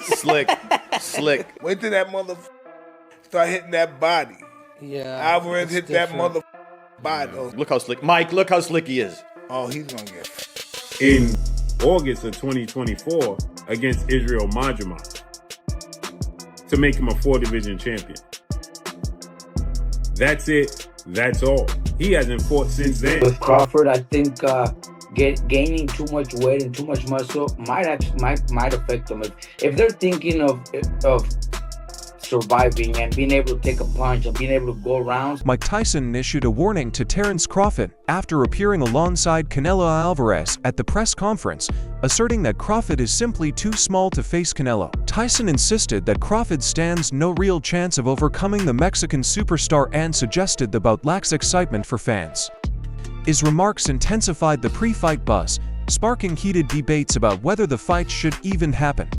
Slick. Wait till that motherfucker start hitting that body. Yeah. Alvarez hit that motherfucker body. Look how slick. Mike, look how slick he is. Oh, he's going to get in August of 2024 against Israel Madrimov to make him a 4-division champion. That's it. That's all. He hasn't fought since then. With Crawford, I think gaining too much weight and too much muscle might affect them. If they're thinking of surviving and being able to take a punch and being able to go around. Mike Tyson issued a warning to Terence Crawford after appearing alongside Canelo Alvarez at the press conference, asserting that Crawford is simply too small to face Canelo. Tyson insisted that Crawford stands no real chance of overcoming the Mexican superstar and suggested the bout lacks excitement for fans. His remarks intensified the pre-fight buzz, sparking heated debates about whether the fight should even happen.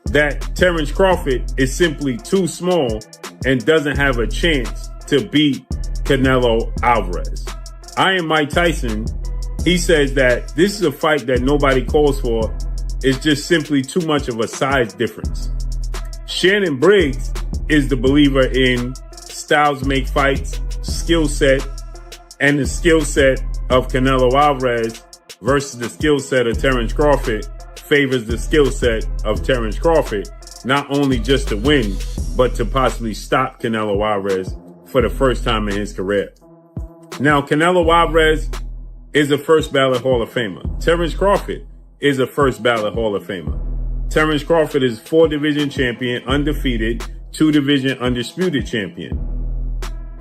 That Terence Crawford is simply too small and doesn't have a chance to beat Canelo Alvarez. I am Mike Tyson. He says that this is a fight that nobody calls for. It's just simply too much of a size difference. Shannon Briggs is the believer in styles make fights, skill set, and the skill set of Canelo Alvarez versus the skill set of Terence Crawford favors the skill set of Terence Crawford, not only just to win, but to possibly stop Canelo Alvarez for the first time in his career. Now, Canelo Alvarez is a first ballot Hall of Famer. Terence Crawford is a first ballot Hall of Famer. Terence Crawford is 4-division champion, undefeated, 2-division undisputed champion.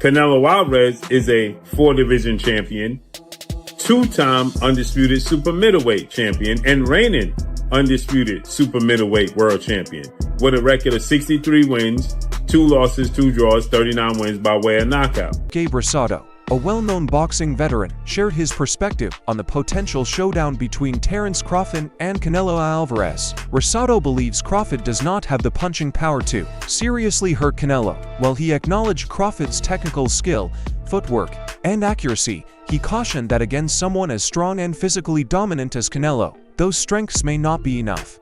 Canelo Alvarez is a 4-division champion, 2-time undisputed super middleweight champion, and reigning undisputed super middleweight world champion with a record of 63 wins, 2 losses, 2 draws, 39 wins by way of knockout. Gabe Rosado, a well-known boxing veteran, shared his perspective on the potential showdown between Terence Crawford and Canelo Alvarez. Rosado believes Crawford does not have the punching power to seriously hurt Canelo. While he acknowledged Crawford's technical skill, footwork, and accuracy, he cautioned that against someone as strong and physically dominant as Canelo, those strengths may not be enough.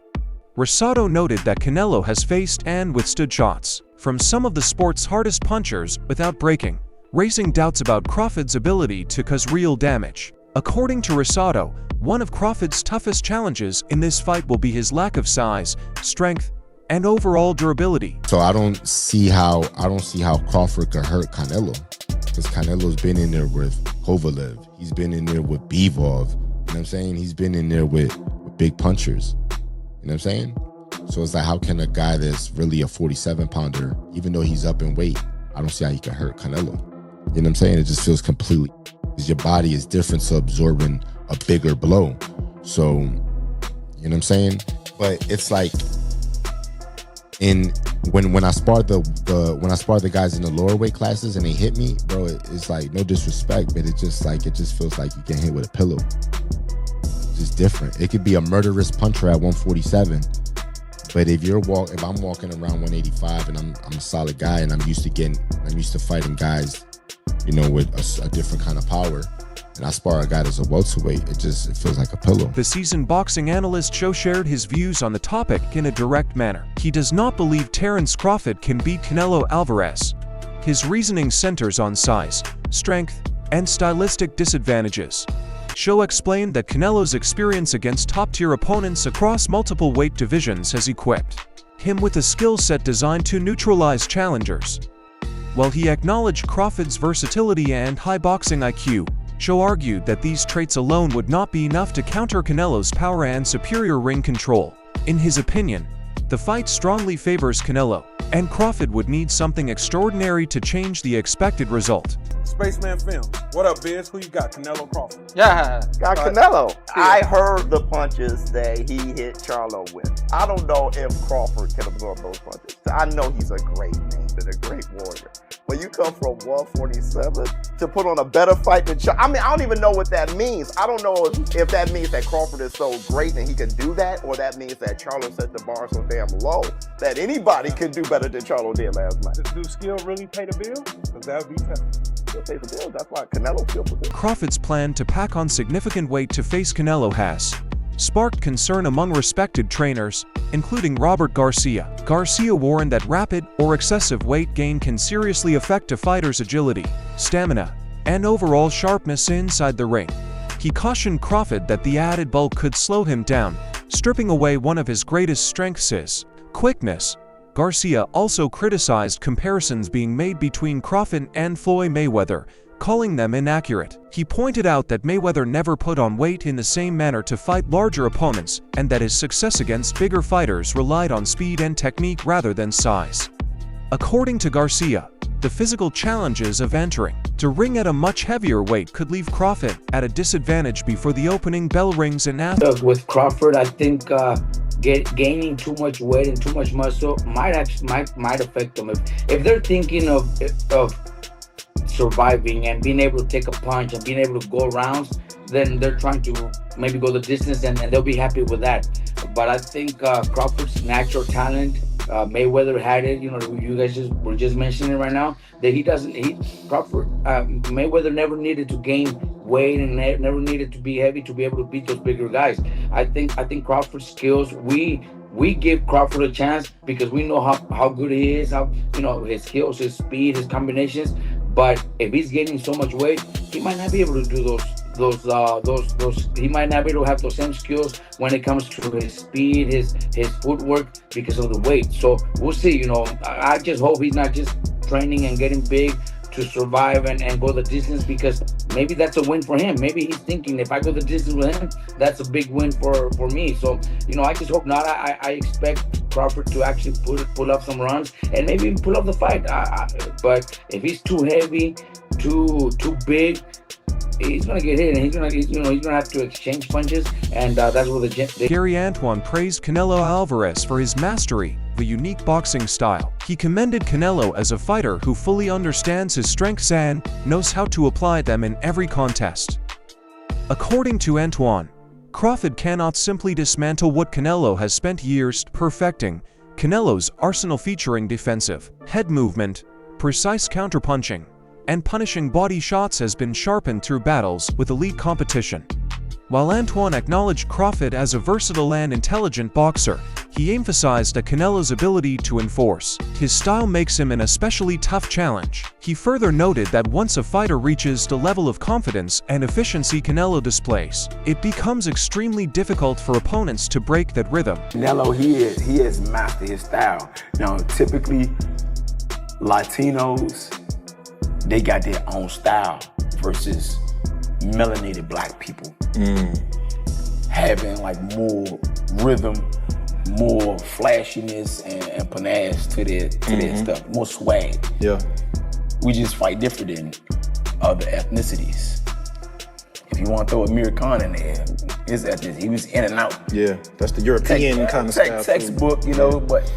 Rosado noted that Canelo has faced and withstood shots from some of the sport's hardest punchers without breaking, raising doubts about Crawford's ability to cause real damage. According to Rosado, one of Crawford's toughest challenges in this fight will be his lack of size, strength, and overall durability. So I don't see how Crawford could hurt Canelo, because Canelo's been in there with Kovalev. He's been in there with Bivol. You know what I'm saying? He's been in there with big punchers. You know what I'm saying? So it's like, how can a guy that's really a 47-pounder, even though he's up in weight, I don't see how he can hurt Canelo. You know what I'm saying? It just feels completely, because your body is different to absorbing a bigger blow. So, you know what I'm saying? But it's like, when I sparred the guys in the lower weight classes and they hit me, bro, it's like, no disrespect, but it just feels like you get hit with a pillow. It's just different. It could be a murderous puncher at 147, but if I'm walking around 185 and I'm a solid guy and I'm used to fighting guys, you know, with a different kind of power, and I spar a guy that's a welterweight, it feels like a pillow. The seasoned boxing analyst Cho shared his views on the topic in a direct manner. He does not believe Terence Crawford can beat Canelo Alvarez. His reasoning centers on size, strength, and stylistic disadvantages. Cho explained that Canelo's experience against top-tier opponents across multiple weight divisions has equipped him with a skill set designed to neutralize challengers. While he acknowledged Crawford's versatility and high boxing IQ, Cho argued that these traits alone would not be enough to counter Canelo's power and superior ring control. In his opinion, the fight strongly favors Canelo, and Crawford would need something extraordinary to change the expected result. Spaceman Films. What up, Biz? Who you got? Canelo Crawford? Yeah. Got Canelo. Yeah. I heard the punches that he hit Charlo with. I don't know if Crawford can absorb those punches. I know he's a great man and a great warrior. When you come from 147 to put on a better fight than Charlo, I mean, I don't even know what that means. I don't know if that means that Crawford is so great and he can do that, or that means that Charlo set the bar so damn low that anybody can do better than Charlo did last night. Do skill really pay the bill? Because that would be tough. Pay the bill. That's why Canelo still for this. Crawford's plan to pack on significant weight to face Canelo has, sparked concern among respected trainers, including Robert Garcia. Garcia warned that rapid or excessive weight gain can seriously affect a fighter's agility, stamina, and overall sharpness inside the ring. He cautioned Crawford that the added bulk could slow him down, stripping away one of his greatest strengths, quickness. Garcia also criticized comparisons being made between Crawford and Floyd Mayweather, calling them inaccurate. He pointed out that Mayweather never put on weight in the same manner to fight larger opponents, and that his success against bigger fighters relied on speed and technique rather than size. According to Garcia, the physical challenges of entering the ring at a much heavier weight could leave Crawford at a disadvantage before the opening bell rings and after. With Crawford, I think gaining too much weight and too much muscle might affect them. If they're thinking of surviving and being able to take a punch and being able to go rounds, then they're trying to maybe go the distance and they'll be happy with that. But I think Crawford's natural talent, Mayweather had it. You know, you guys were just mentioning right now that Mayweather never needed to gain weight and never needed to be heavy to be able to beat those bigger guys. I think Crawford's skills, we give Crawford a chance because we know how good he is, how, you know, his skills, his speed, his combinations. But if he's gaining so much weight, he might not be able to do those. He might not be able to have those same skills when it comes to his speed, his footwork, because of the weight. So we'll see. You know, I just hope he's not just training and getting big to survive and go the distance, because maybe that's a win for him. Maybe he's thinking, if I go the distance with him, that's a big win for me. So, you know, I just hope not. I expect Crawford to actually pull up some runs and maybe even pull up the fight. But if he's too heavy, too big, he's gonna get hit, and he's gonna have to exchange punches, and that's where Gary Antoine praised Canelo Alvarez for his mastery of a unique boxing style. He commended Canelo as a fighter who fully understands his strengths and knows how to apply them in every contest. According to Antoine, Crawford cannot simply dismantle what Canelo has spent years perfecting. Canelo's arsenal, featuring defensive head movement, precise counterpunching, and punishing body shots, has been sharpened through battles with elite competition. While Antoine acknowledged Crawford as a versatile and intelligent boxer, he emphasized that Canelo's ability to enforce his style makes him an especially tough challenge. He further noted that once a fighter reaches the level of confidence and efficiency Canelo displays, it becomes extremely difficult for opponents to break that rhythm. Canelo, he has mastered his style. Now, typically, Latinos, they got their own style versus melanated black people. Having like more rhythm, more flashiness and panache to their stuff, more swag. Yeah. We just fight different than other ethnicities. If you want to throw Amir Khan in there, his ethnicity, he was in and out. Yeah, that's the European kind of style. Textbook, you know, but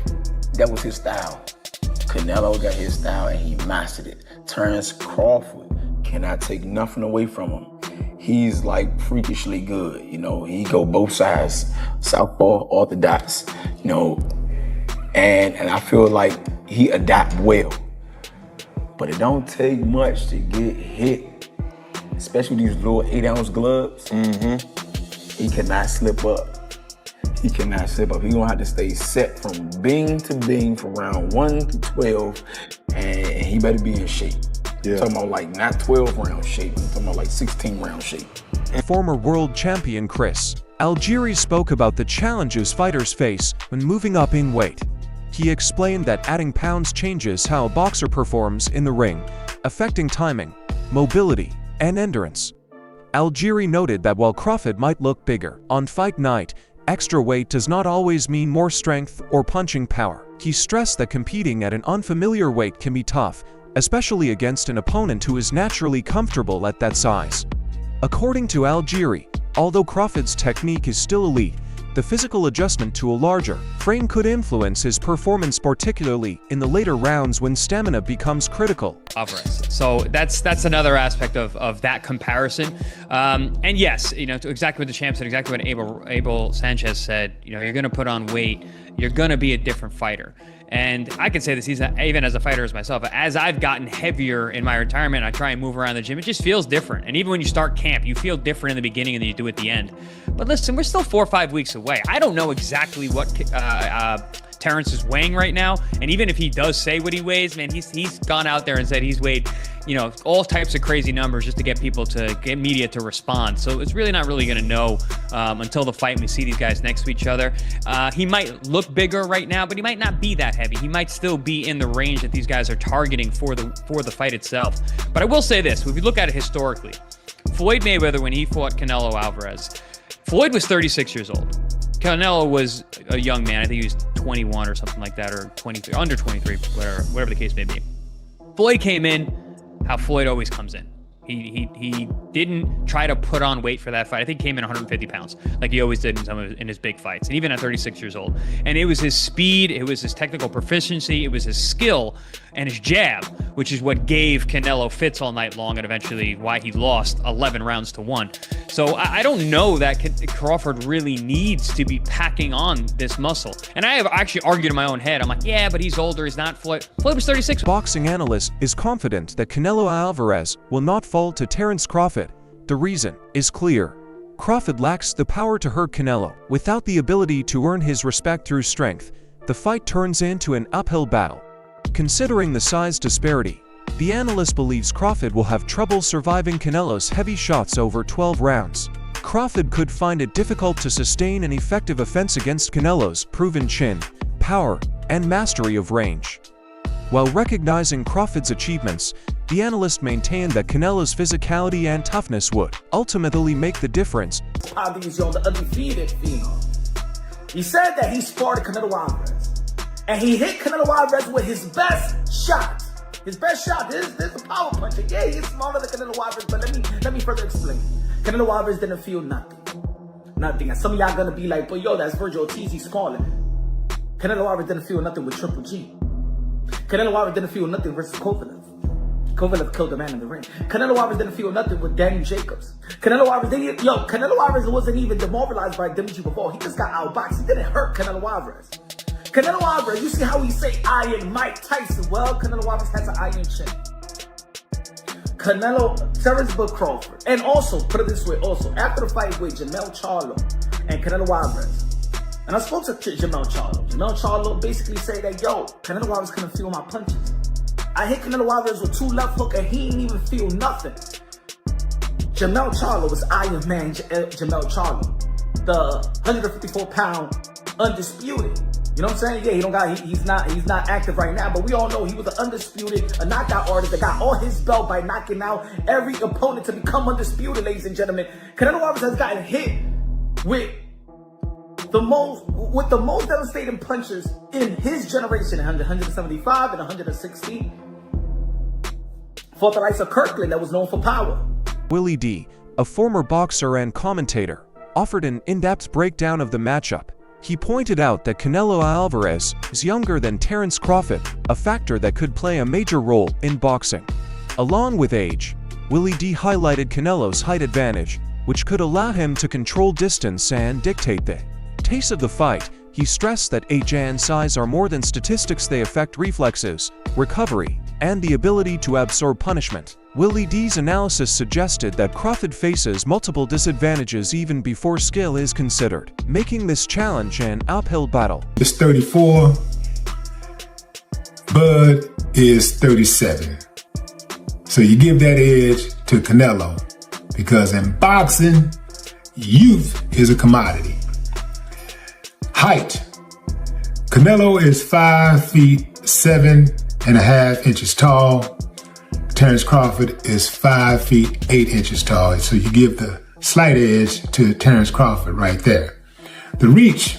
that was his style. Canelo got his style and he mastered it. Terence Crawford cannot take nothing away from him. He's like freakishly good, you know. He go both sides, southpaw, orthodox, you know. And I feel like he adapt well. But it don't take much to get hit, especially these little 8-ounce gloves. He cannot slip up. He cannot slip up. He gonna have to stay set from bing to bing from round 1 to 12, and he better be in shape. I'm talking about like not 12 round shape, I'm talking about like 16 round shape. Former world champion Chris Algieri spoke about the challenges fighters face when moving up in weight. He explained that adding pounds changes how a boxer performs in the ring, affecting timing, mobility, and endurance. Algieri noted that while Crawford might look bigger on fight night, extra weight does not always mean more strength or punching power. He stressed that competing at an unfamiliar weight can be tough, especially against an opponent who is naturally comfortable at that size. According to Algieri, although Crawford's technique is still elite, the physical adjustment to a larger frame could influence his performance, particularly in the later rounds when stamina becomes critical. Alvarez. So that's another aspect of that comparison. And yes, you know, exactly what the champ said, exactly what Abel Sanchez said, you know, you're going to put on weight, you're going to be a different fighter. And I can say this even as a fighter as myself, as I've gotten heavier in my retirement, I try and move around the gym. It just feels different. And even when you start camp, you feel different in the beginning than you do at the end. But listen, we're still 4 or 5 weeks away. I don't know exactly what Terence is weighing right now. And even if he does say what he weighs, man, he's gone out there and said he's weighed, all types of crazy numbers just to get media to respond. So it's really not really going to know until the fight and we see these guys next to each other. He might look bigger right now, but he might not be that heavy. He might still be in the range that these guys are targeting for the fight itself. But I will say this, if we look at it historically, Floyd Mayweather, when he fought Canelo Alvarez, Floyd was 36 years old. Canelo was a young man. I think he was 21 or something like that, or 23, under 23, whatever the case may be. Floyd came in how Floyd always comes in. He didn't try to put on weight for that fight. I think he came in 150 pounds, like he always did in his big fights, and even at 36 years old. And it was his speed, it was his technical proficiency, it was his skill and his jab, which is what gave Canelo fits all night long and eventually why he lost 11 rounds to 1. So I don't know that Crawford really needs to be packing on this muscle. And I have actually argued in my own head. I'm like, yeah, but he's older. He's not Floyd. Floyd was 36. Boxing analyst is confident that Canelo Alvarez will not fall to Terence Crawford. The reason is clear. Crawford lacks the power to hurt Canelo. Without the ability to earn his respect through strength, the fight turns into an uphill battle. Considering the size disparity, the analyst believes Crawford will have trouble surviving Canelo's heavy shots over 12 rounds. Crawford could find it difficult to sustain an effective offense against Canelo's proven chin, power, and mastery of range. While recognizing Crawford's achievements, the analyst maintained that Canelo's physicality and toughness would ultimately make the difference. The undefeated phenom. He said that he sparred Canelo Alvarez, and he hit Canelo Alvarez with his best shot. His best shot. This is a power puncher. Yeah, he's smaller than Canelo Alvarez, but let me further explain. Canelo Alvarez didn't feel nothing. Nothing. And some of y'all gonna be like, but yo, that's Virgil Ortiz, he's smaller. Canelo Alvarez didn't feel nothing with Triple G. Canelo Alvarez didn't feel nothing versus Kovalev. Kovalev killed the man in the ring. Canelo Alvarez didn't feel nothing with Danny Jacobs. Canelo Alvarez wasn't even demoralized by Dimitri Bivol. He just got outboxed. He didn't hurt Canelo Alvarez. Canelo Alvarez, you see how he say Iron Mike Tyson? Well, Canelo Alvarez has an iron chin. Terence Crawford. And also, put it this way, after the fight with Jamel Charlo and Canelo Alvarez, and I spoke to Jamel Charlo. Jamel Charlo basically said that, yo, Canelo Alvarez couldn't feel my punches. I hit Canelo Alvarez with 2 left hooks and he didn't even feel nothing. Jamel Charlo was Iron Man Jamel Charlo. The 154-pound undisputed. You know what I'm saying? Yeah, he's not active right now, but we all know he was an undisputed, a knockout artist that got all his belt by knocking out every opponent to become undisputed, ladies and gentlemen. Canelo Alvarez has gotten hit with the most devastating punches in his generation, 175 and 160. Fought the likes of Kirkland that was known for power. Willie D, a former boxer and commentator, offered an in-depth breakdown of the matchup. He pointed out that Canelo Alvarez is younger than Terence Crawford, a factor that could play a major role in boxing. Along with age, Willie D highlighted Canelo's height advantage, which could allow him to control distance and dictate the pace of the fight. He stressed that age and size are more than statistics, they affect reflexes, recovery, and the ability to absorb punishment. Willie D's analysis suggested that Crawford faces multiple disadvantages even before skill is considered, making this challenge an uphill battle. It's 34, Bud is 37. So you give that edge to Canelo, because in boxing, youth is a commodity. Height. Canelo is 5 feet 7.5 inches tall. Terence Crawford is 5 feet 8 inches tall. So you give the slight edge to Terence Crawford right there. The reach.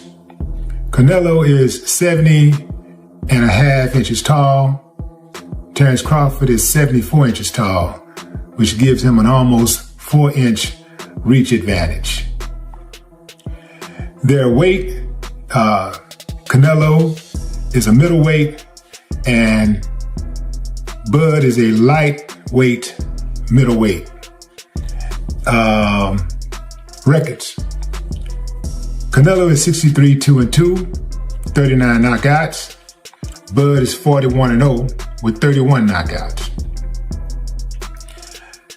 Canelo is 70.5 inches tall. Terence Crawford is 74 inches tall, which gives him an almost 4-inch reach advantage. Their weight, Canelo is a middleweight and Bud is a lightweight middleweight. Records. Canelo is 63-2-2, 39 knockouts. Bud is 41-0 with 31 knockouts.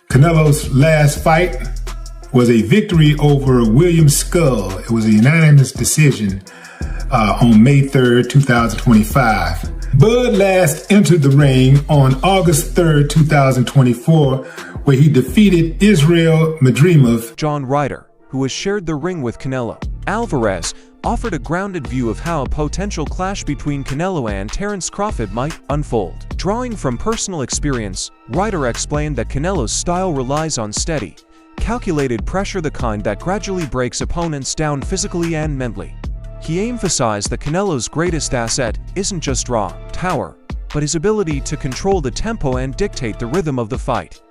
Canelo's last fight was a victory over William Skull. It was a unanimous decision on May 3rd, 2025. Bud last entered the ring on August 3rd, 2024, where he defeated Israel Madrimov. John Ryder, who has shared the ring with Canelo Alvarez, offered a grounded view of how a potential clash between Canelo and Terence Crawford might unfold. Drawing from personal experience, Ryder explained that Canelo's style relies on steady, calculated pressure, the kind that gradually breaks opponents down physically and mentally. He emphasized that Canelo's greatest asset isn't just raw power, but his ability to control the tempo and dictate the rhythm of the fight.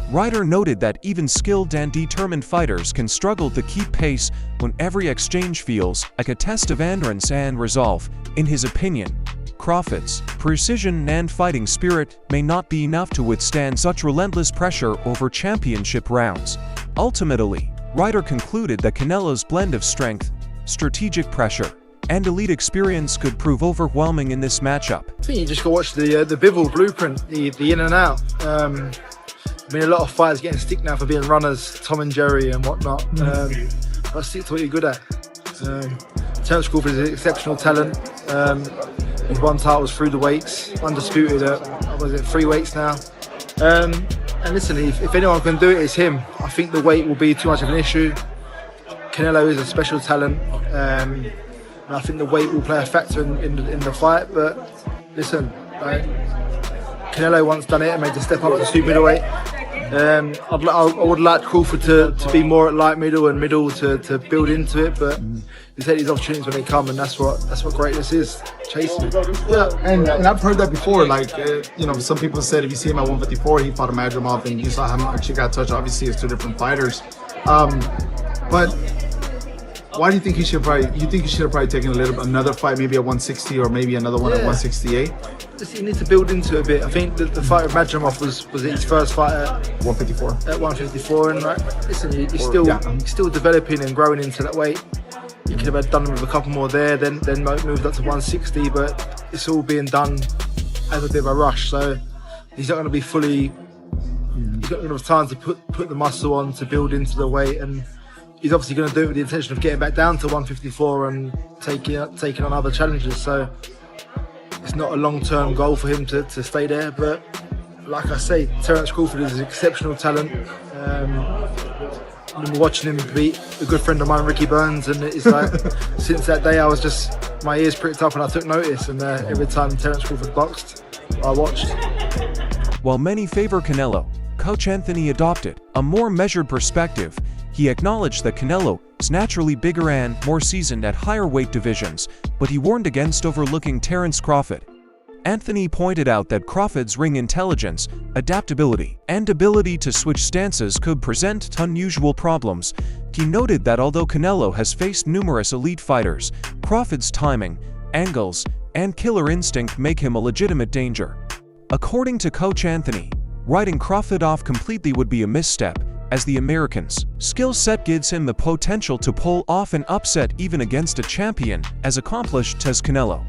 Ryder noted that even skilled and determined fighters can struggle to keep pace when every exchange feels like a test of endurance and resolve. In his opinion, Crawford's precision and fighting spirit may not be enough to withstand such relentless pressure over championship rounds. Ultimately, Ryder concluded that Canelo's blend of strength, strategic pressure, and elite experience could prove overwhelming in this matchup. I think you just got to watch the Bivol blueprint, the in and out. I mean, a lot of fighters getting stick now for being runners, Tom and Jerry and whatnot. But stick to what you're good at. Terence Crawford is an exceptional talent. He's won titles through the weights, undisputed at, was it 3 weights now? And listen, if anyone can do it, it's him. I think the weight will be too much of an issue. Canelo is a special talent. And I think the weight will play a factor in the fight. But listen, Canelo once done it and made the step up to super middleweight. I would like Crawford to be more at light middle and middle to build into it, but you take these opportunities when they come, and that's what greatness is, chasing. Yeah, and I've heard that before. Like some people said if you see him at 154, he fought a Madrimov, and you saw how much he got touched. Obviously, it's 2 different fighters. But why do you think he should probably? You think he should have probably taken another fight, maybe at 160 or maybe another one at 168? He needs to build into it a bit. I think the fight with Madrimov was his first fight at 154. At 154, and listen, he's still developing and growing into that weight. He could have done with a couple more there, then moved up to 160, but it's all being done as a bit of a rush. So he's not going to be fully. He's not going to have time to put the muscle on to build into the weight, and he's obviously going to do it with the intention of getting back down to 154 and taking on other challenges. So it's not a long-term goal for him to stay there, but like I say, Terence Crawford is an exceptional talent. I remember watching him beat a good friend of mine, Ricky Burns, and it's like since that day I was just, my ears pricked up and I took notice, and every time Terence Crawford boxed, I watched. While many favor Canelo, Coach Anthony adopted a more measured perspective. He acknowledged that Canelo is naturally bigger and more seasoned at higher weight divisions, but he warned against overlooking Terence Crawford. Anthony pointed out that Crawford's ring intelligence, adaptability, and ability to switch stances could present unusual problems. He noted that although Canelo has faced numerous elite fighters, Crawford's timing, angles, and killer instinct make him a legitimate danger. According to Coach Anthony, writing Crawford off completely would be a misstep, as the American's skill set gives him the potential to pull off an upset even against a champion as accomplished as Canelo.